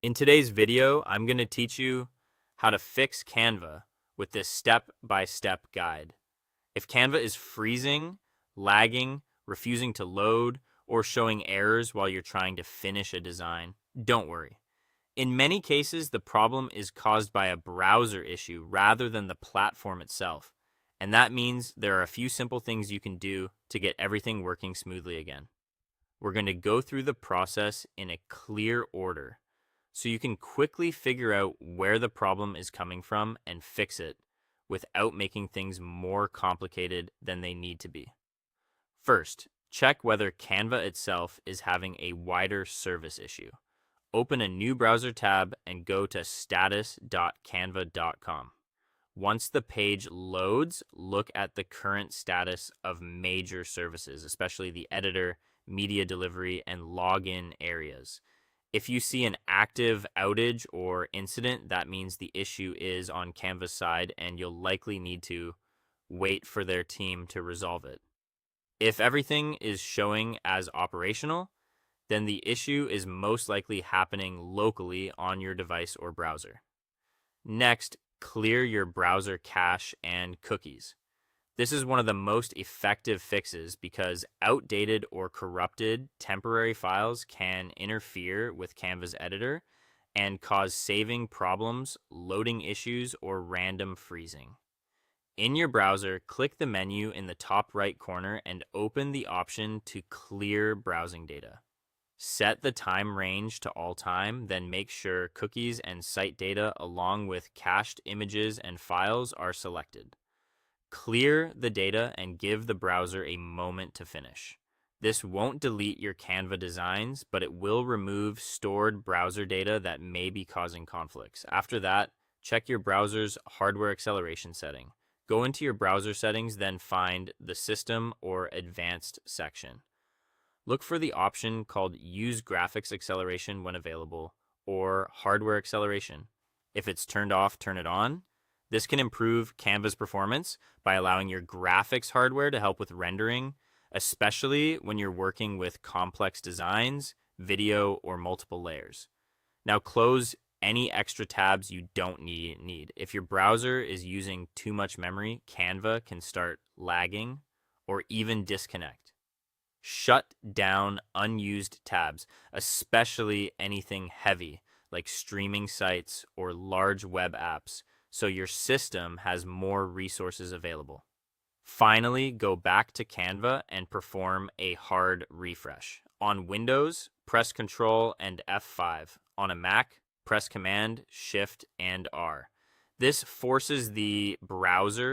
In today's video, I'm going to teach you how to fix Canva with this step-by-step guide. If Canva is freezing, lagging, refusing to load, or showing errors while you're trying to finish a design, don't worry. In many cases, the problem is caused by a browser issue rather than the platform itself. And that means there are a few simple things you can do to get everything working smoothly again. We're going to go through the process in a clear order so you can quickly figure out where the problem is coming from and fix it without making things more complicated than they need to be. First, check whether Canva itself is having a wider service issue. Open a new browser tab and go to status.canva.com. Once the page loads, look at the current status of major services, especially the editor, media delivery, and login areas. If you see an active outage or incident, that means the issue is on Canva's side and you'll likely need to wait for their team to resolve it. If everything is showing as operational, then the issue is most likely happening locally on your device or browser. Next, clear your browser cache and cookies. This is one of the most effective fixes because outdated or corrupted temporary files can interfere with Canva's editor and cause saving problems, loading issues, or random freezing. In your browser, click the menu in the top right corner and open the option to clear browsing data. Set the time range to all time, then make sure cookies and site data along with cached images and files are selected. Clear the data and give the browser a moment to finish. This won't delete your Canva designs, but it will remove stored browser data that may be causing conflicts. After that, check your browser's hardware acceleration setting. Go into your browser settings, then find the System or Advanced section. Look for the option called Use Graphics Acceleration when available, or Hardware Acceleration. If it's turned off, turn it on. This can improve Canva's performance by allowing your graphics hardware to help with rendering, especially when you're working with complex designs, video, or multiple layers. Now close any extra tabs you don't need. If your browser is using too much memory, Canva can start lagging or even disconnect. Shut down unused tabs, especially anything heavy like streaming sites or large web apps, so your system has more resources available. Finally, go back to Canva and perform a hard refresh. On Windows, press Ctrl and F5. On a Mac, press Command, Shift, and R. This forces the browser